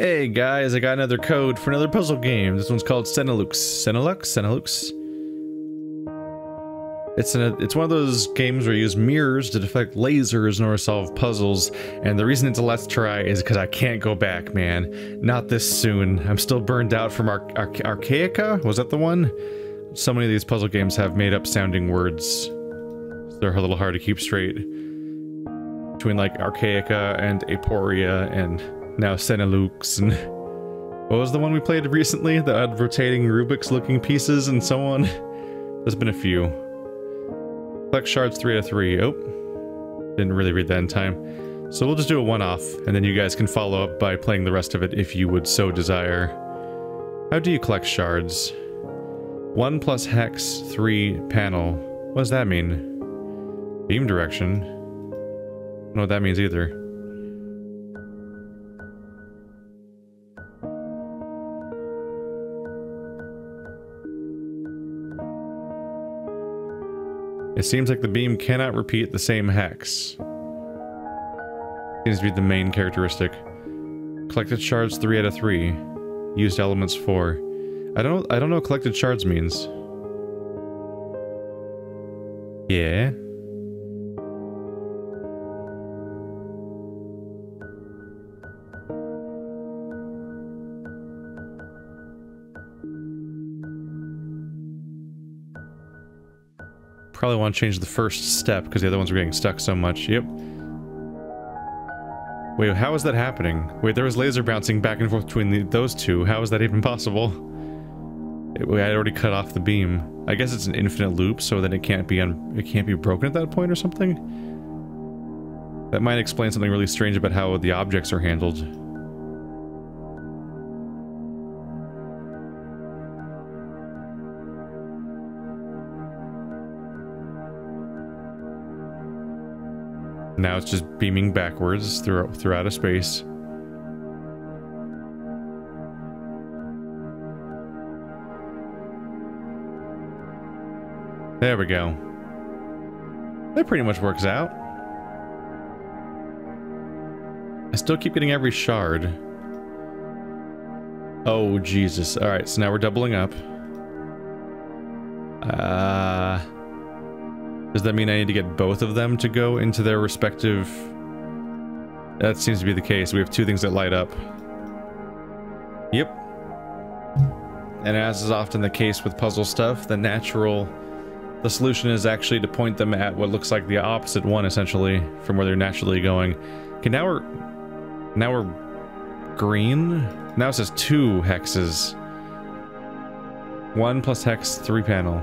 Hey guys, I got another code for another puzzle game. This one's called Senalux. Senalux? It's one of those games where you use mirrors to deflect lasers in order to solve puzzles, and the reason it's a let's try is because I can't go back, man. Not this soon. I'm still burned out from Archaica? Was that the one? So many of these puzzle games have made-up sounding words. They're a little hard to keep straight. Between like Archaica and Aporia and now Senalux and... What was the one we played recently that had rotating Rubik's looking pieces and so on? There's been a few. Collect shards 3 out of 3. Oh. Didn't really read that in time. So we'll just do a one-off, and then you guys can follow up by playing the rest of it if you would so desire. How do you collect shards? 1 plus hex, 3 panel. What does that mean? Beam direction? I don't know what that means either. It seems like the beam cannot repeat the same hex. Seems to be the main characteristic. Collected shards 3 out of 3. Used elements 4. I don't know what collected shards means. Yeah. Probably want to change the first step because the other ones were getting stuck so much. Yep. Wait, how is that happening? Wait, there was laser bouncing back and forth between those two. How is that even possible? I had already cut off the beam. I guess it's an infinite loop, so that it can't be broken at that point or something. That might explain something really strange about how the objects are handled. Now it's just beaming backwards through outer space. There we go. That pretty much works out. I still keep getting every shard. Oh, Jesus. Alright, so now we're doubling up. Does that mean I need to get both of them to go into their respective... That seems to be the case. We have two things that light up. Yep. And as is often the case with puzzle stuff, the solution is actually to point them at what looks like the opposite one, essentially, from where they're naturally going. Okay, now we're green. Now it says 2 hexes. 1 plus hex, 3 panel.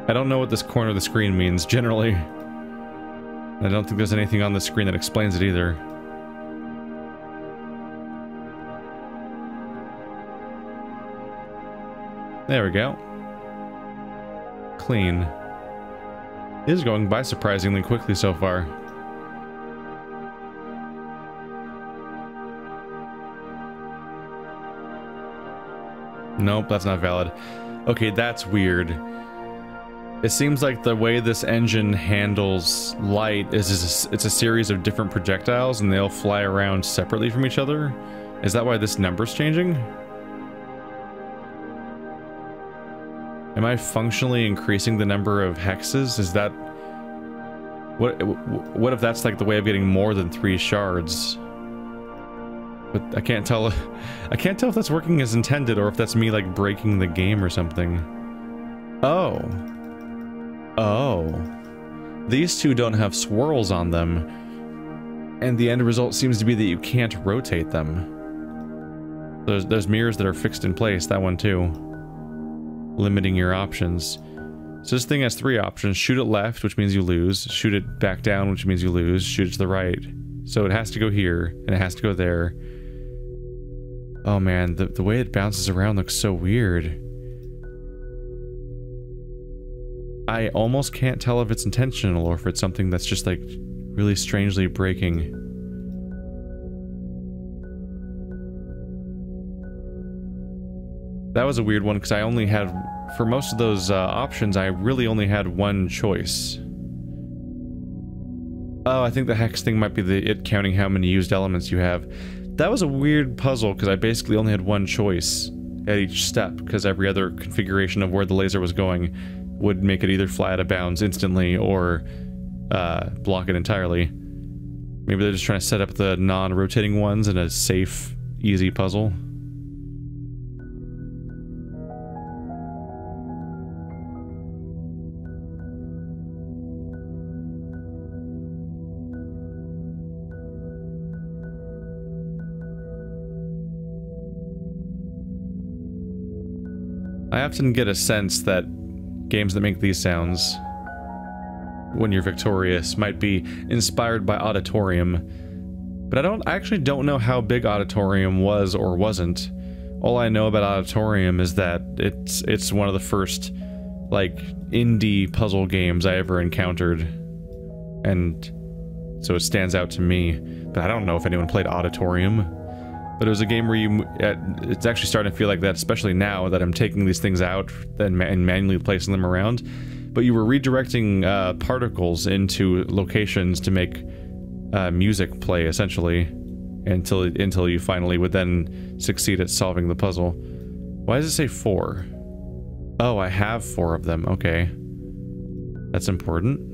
I don't know what this corner of the screen means, generally. I don't think there's anything on the screen that explains it either. There we go. Clean. It is going by surprisingly quickly so far. Nope, that's not valid. Okay, that's weird. It seems like the way this engine handles light is it's a series of different projectiles and they'll fly around separately from each other. Is that why this number's changing? Am I functionally increasing the number of hexes? Is that... What if that's like the way of getting more than 3 shards? But I can't tell... I can't tell if that's working as intended or if that's me like breaking the game or something. Oh. Oh. These two don't have swirls on them. And the end result seems to be that you can't rotate them. There's mirrors that are fixed in place, that one too. Limiting your options. So this thing has 3 options. Shoot it left, which means you lose. Shoot it back down, which means you lose. Shoot it to the right. So it has to go here, and it has to go there. Oh man, the way it bounces around looks so weird. I almost can't tell if it's intentional or if it's something that's just like really strangely breaking. That was a weird one because I only had, for most of those options, I really only had one choice. Oh, I think the hex thing might be it counting how many used elements you have. that was a weird puzzle, because I basically only had one choice at each step, because every other configuration of where the laser was going would make it either fly out of bounds instantly or block it entirely. Maybe they're just trying to set up the non-rotating ones in a safe, easy puzzle. I often get a sense that games that make these sounds, when you're victorious, might be inspired by Auditorium. But I actually don't know how big Auditorium was or wasn't. All I know about Auditorium is that it's one of the first, like, indie puzzle games I ever encountered. And so it stands out to me. But I don't know if anyone played Auditorium. But it was a game where it's actually starting to feel like that, especially now that I'm taking these things out and manually placing them around. But you were redirecting particles into locations to make music play, essentially, until you finally would then succeed at solving the puzzle. Why does it say 4? Oh, I have 4 of them. Okay. That's important.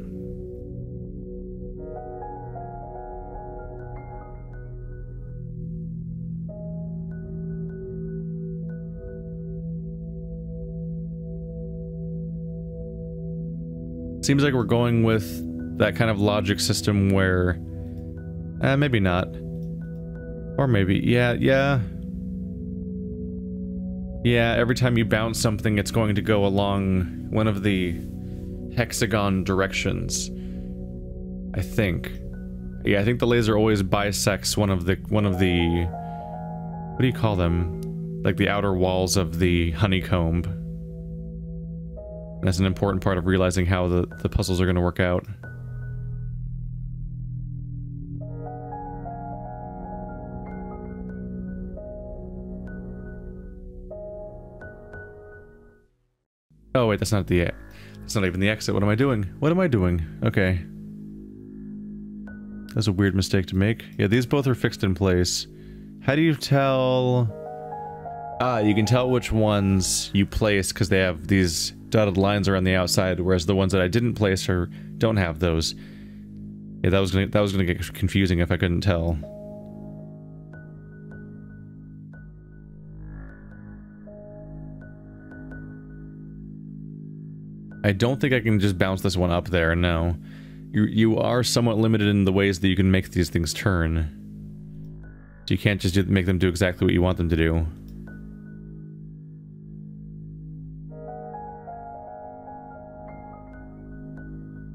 Seems like we're going with that kind of logic system where... maybe not. Or maybe... Yeah, every time you bounce something, it's going to go along one of the hexagon directions. I think. Yeah, I think the laser always bisects one of the... What do you call them? Like the outer walls of the honeycomb. That's an important part of realizing how the puzzles are going to work out. Oh wait, that's not even the exit. What am I doing? What am I doing? Okay. That's a weird mistake to make. Yeah, these both are fixed in place. How do you tell... Ah, you can tell which ones you place because they have these dotted lines around the outside, whereas the ones that I didn't place or don't have those. Yeah, that was gonna get confusing if I couldn't tell. I don't think I can just bounce this one up there, no. You are somewhat limited in the ways that you can make these things turn. So you can't just make them do exactly what you want them to do.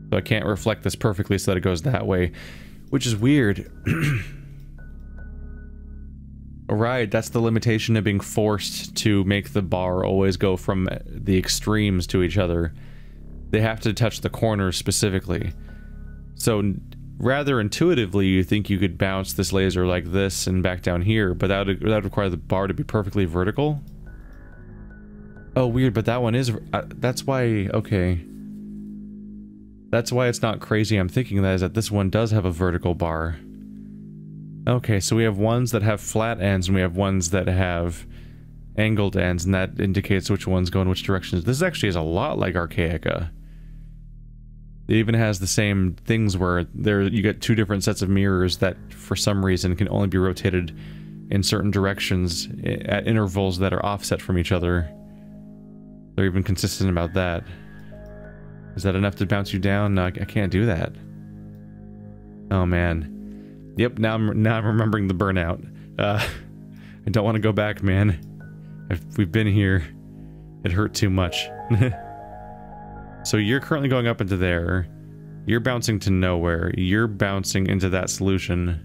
So I can't reflect this perfectly so that it goes that way, which is weird. Right, that's the limitation of being forced to make the bar always go from the extremes to each other. They have to touch the corners specifically. So rather intuitively, you think you could bounce this laser like this and back down here, but that would require the bar to be perfectly vertical? Oh, weird, but that one is... that's why... Okay. That's why it's not crazy I'm thinking that, is that this one does have a vertical bar. Okay, so we have ones that have flat ends and we have ones that have angled ends, and that indicates which ones go in which directions. This actually is a lot like Archaica. It even has the same things where you get 2 different sets of mirrors that for some reason can only be rotated in certain directions at intervals that are offset from each other. They're even consistent about that. Is that enough to bounce you down? No, I can't do that. Oh man. Yep, now I'm remembering the burnout. I don't want to go back, man. We've been here. It hurt too much. So you're currently going up into there. You're bouncing to nowhere. You're bouncing into that solution.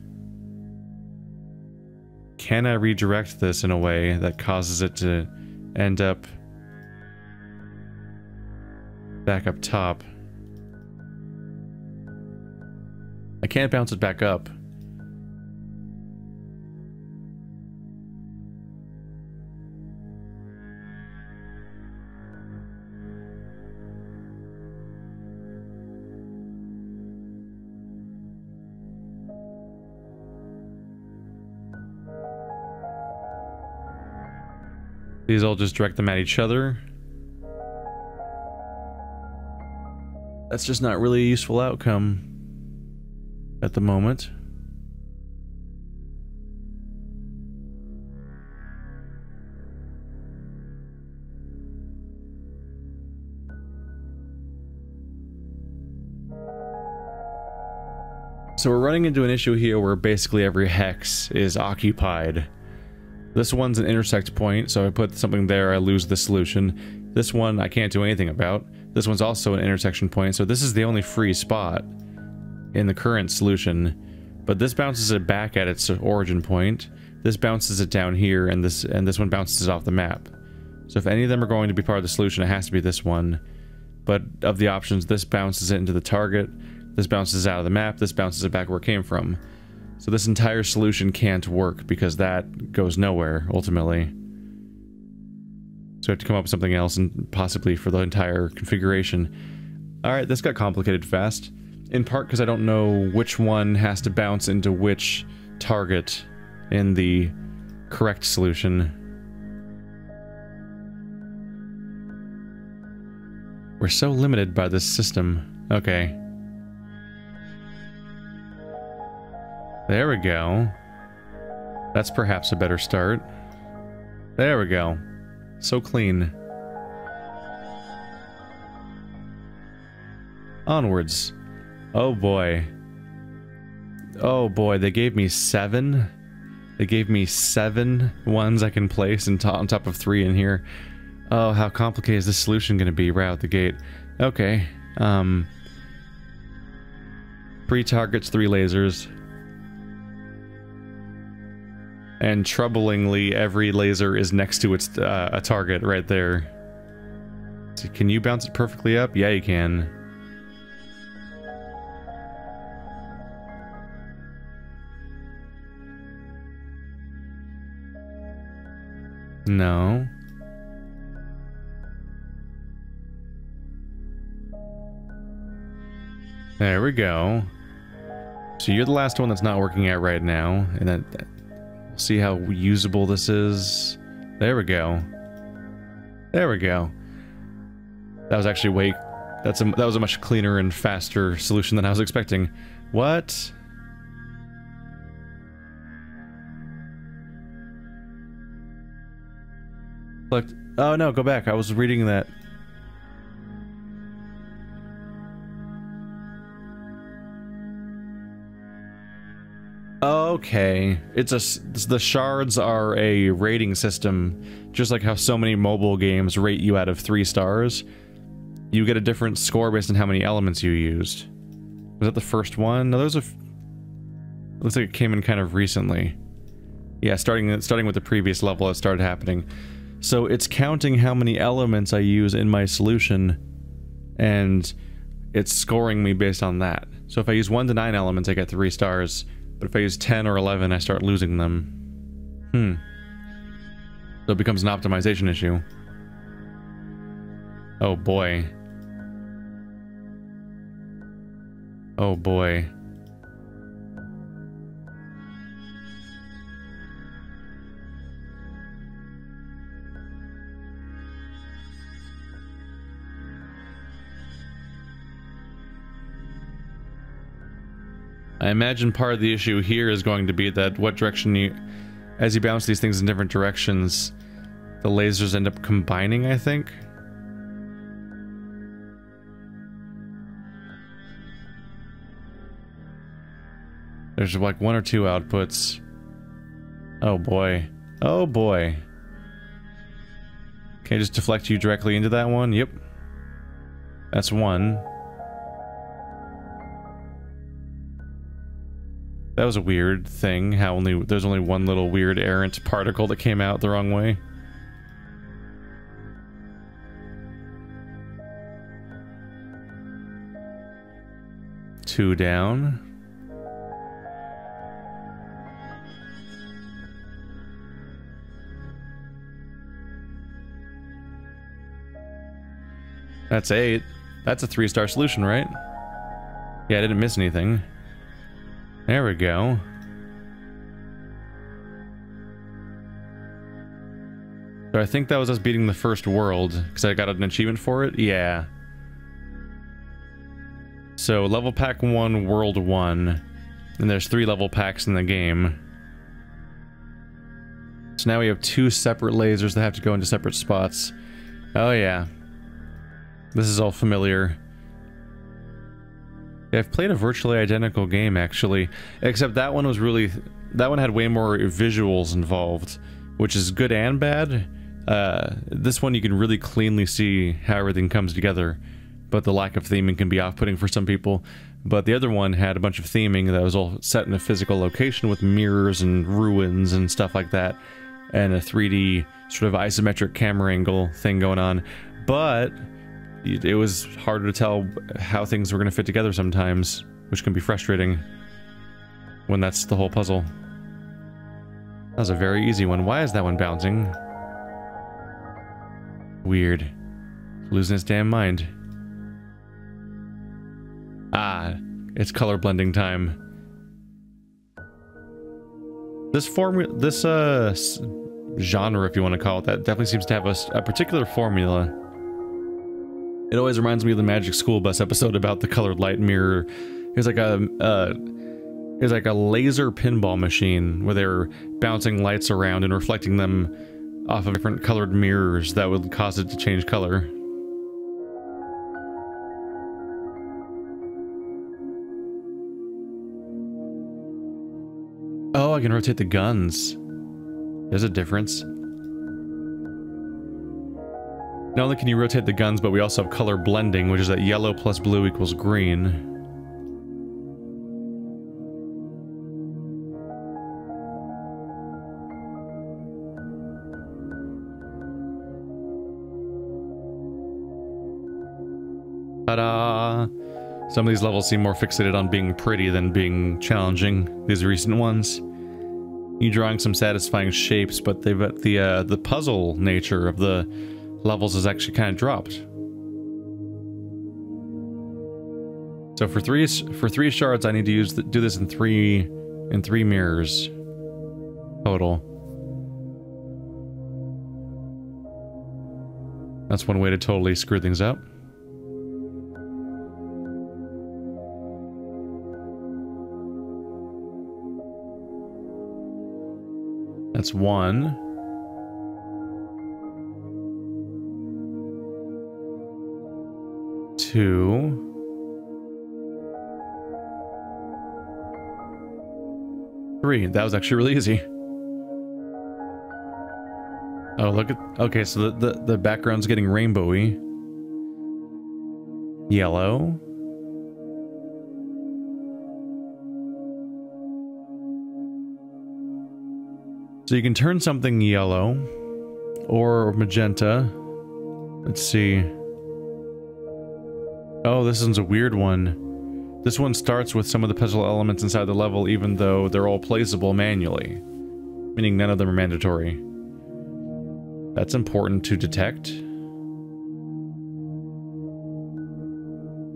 Can I redirect this in a way that causes it to end up back up top? I can't bounce it back up. These all just direct them at each other. That's just not really a useful outcome at the moment. So we're running into an issue here where basically every hex is occupied. This one's an intersect point, so if I put something there, I lose the solution. This one I can't do anything about. This one's also an intersection point, so this is the only free spot in the current solution. But this bounces it back at its origin point. This bounces it down here, and this one bounces it off the map. So if any of them are going to be part of the solution, it has to be this one. But of the options, this bounces it into the target. This bounces out of the map, this bounces it back where it came from. So this entire solution can't work because that goes nowhere, ultimately. So I have to come up with something else, and possibly for the entire configuration. Alright, this got complicated fast. In part because I don't know which one has to bounce into which target in the correct solution. We're so limited by this system. Okay. There we go. That's perhaps a better start. There we go. So clean. Onwards. Oh boy. Oh boy, they gave me 7. They gave me 7 ones I can place on top of 3 in here. Oh, how complicated is this solution going to be right out the gate? Okay. 3 targets, 3 lasers. And troublingly, every laser is next to its a target right there. So can you bounce it perfectly up? Yeah, you can. No. There we go. So you're the last one that's not working out right now, and that see how usable this is. There we go. There we go. That was actually that was a much cleaner and faster solution than I was expecting. What? Look. Oh no, go back. I was reading that. Okay, the shards are a rating system, just like how so many mobile games rate you out of 3 stars. You get a different score based on how many elements you used. Was that the first one? No, looks like it came in kind of recently. Yeah, starting with the previous level, it started happening. So it's counting how many elements I use in my solution, and it's scoring me based on that. So if I use 1 to 9 elements, I get 3 stars. But if I use 10 or 11, I start losing them. So it becomes an optimization issue. Oh boy. Oh boy. I imagine part of the issue here is going to be that what direction as you bounce these things in different directions, the lasers end up combining, I think. There's like 1 or 2 outputs. Oh boy. Oh boy. Can I just deflect you directly into that one? Yep. That's 1. That was a weird thing, how there's only 1 little weird errant particle that came out the wrong way. Two down. That's 8. That's a 3-star solution, right? Yeah, I didn't miss anything. There we go. But I think that was us beating the first world, because I got an achievement for it. Yeah. So, level pack 1, world 1. And there's 3 level packs in the game. So now we have 2 separate lasers that have to go into separate spots. Oh yeah. This is all familiar. Yeah, I've played a virtually identical game, actually. Except that one was really... That one had way more visuals involved, which is good and bad. This one you can really cleanly see how everything comes together, but the lack of theming can be off-putting for some people. But the other one had a bunch of theming that was all set in a physical location with mirrors and ruins and stuff like that, and a 3D sort of isometric camera angle thing going on. But it was harder to tell how things were going to fit together sometimes, which can be frustrating when that's the whole puzzle. That was a very easy one. Why is that one bouncing? Weird. Losing his damn mind. Ah, it's color blending time. This genre, if you want to call it that, definitely seems to have a particular formula. It always reminds me of the Magic School Bus episode about the colored light mirror. It was like a laser pinball machine where they were bouncing lights around and reflecting them off of different colored mirrors that would cause it to change color. Oh, I can rotate the guns. There's a difference. Not only can you rotate the guns, but we also have color blending, which is that yellow plus blue equals green. Ta-da! Some of these levels seem more fixated on being pretty than being challenging, these recent ones. You're drawing some satisfying shapes, but the puzzle nature of the levels is actually kind of dropped. So for three shards, I need to do this in three mirrors total. That's one way to totally screw things up. That's one. Two. Three. That was actually really easy. Oh, look at... Okay, so the background's getting rainbowy. Yellow. So you can turn something yellow or magenta. Let's see. Oh, this one's a weird one. This one starts with some of the puzzle elements inside the level, even though they're all placeable manually, meaning none of them are mandatory. That's important to detect.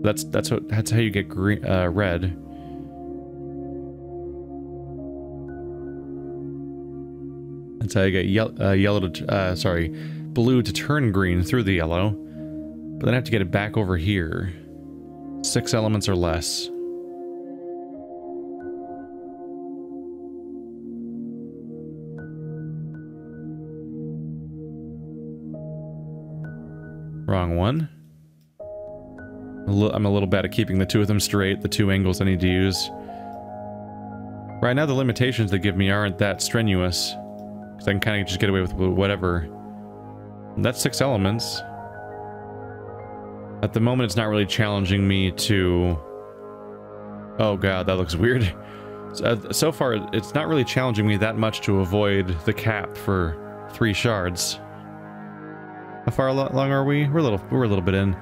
That's how you get green, red. That's how you get blue to turn green through the yellow. But then I have to get it back over here. 6 elements or less. Wrong one. I'm a little bad at keeping the two of them straight, the two angles I need to use. Right now the limitations they give me aren't that strenuous. I can kind of just get away with whatever. And that's 6 elements. At the moment, it's not really challenging me to... Oh god, that looks weird. So far, it's not really challenging me that much to avoid the cap for 3 shards. How far along are we? We're a little bit in.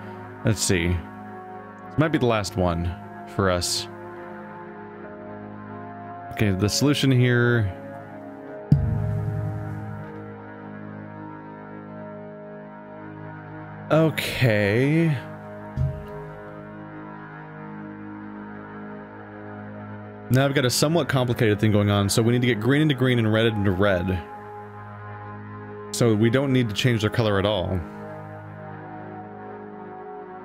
Let's see. This might be the last one for us. Okay, the solution here... Okay. Now I've got a somewhat complicated thing going on, so we need to get green into green and red into red. so we don't need to change their color at all.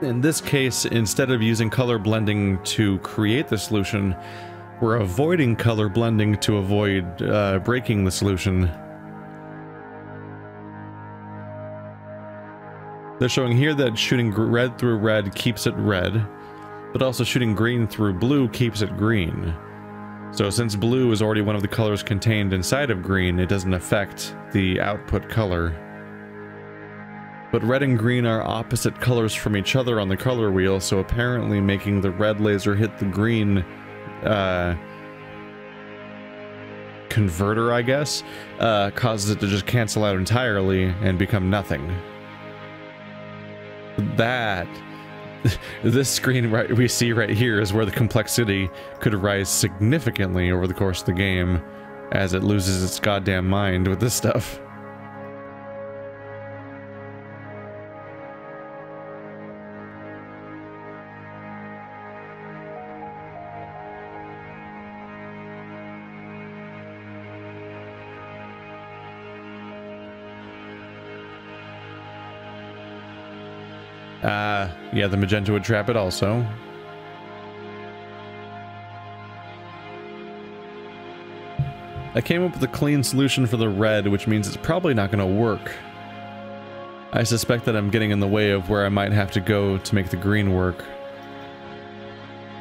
In this case, instead of using color blending to create the solution, we're avoiding color blending to avoid breaking the solution. They're showing here that shooting red through red keeps it red, but also shooting green through blue keeps it green. So since blue is already one of the colors contained inside of green, it doesn't affect the output color. But red and green are opposite colors from each other on the color wheel, so apparently making the red laser hit the green converter, I guess, causes it to just cancel out entirely and become nothing. This screen we see right here is where the complexity could rise significantly over the course of the game as it loses its goddamn mind with this stuff. Yeah, the magenta would trap it also. I came up with a clean solution for the red, which means it's probably not going to work. I suspect that I'm getting in the way of where I might have to go to make the green work.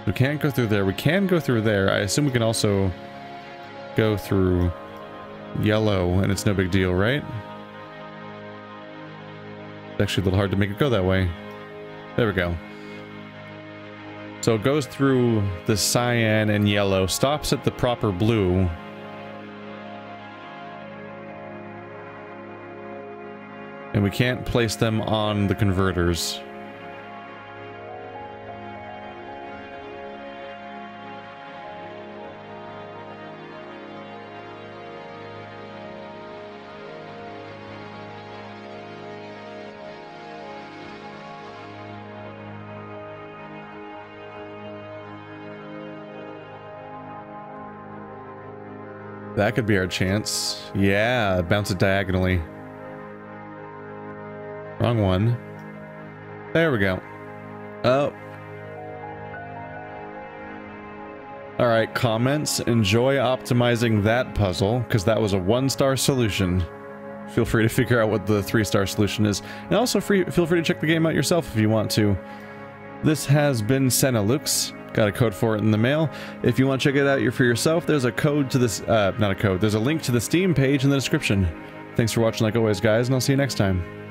We can't go through there. We can go through there. I assume we can also go through yellow, and it's no big deal, right? It's actually a little hard to make it go that way. There we go. So it goes through the cyan and yellow, stops at the proper blue. And we can't place them on the converters. That could be our chance. Yeah, bounce it diagonally. Wrong one. There we go. Oh. Alright, comments. Enjoy optimizing that puzzle, because that was a 1-star solution. Feel free to figure out what the 3-star solution is. And also feel free to check the game out yourself if you want to. This has been Senalux. Got a code for it in the mail. If you want to check it out for yourself, there's a code to this, not a code, there's a link to the Steam page in the description. Thanks for watching like always, guys, and I'll see you next time.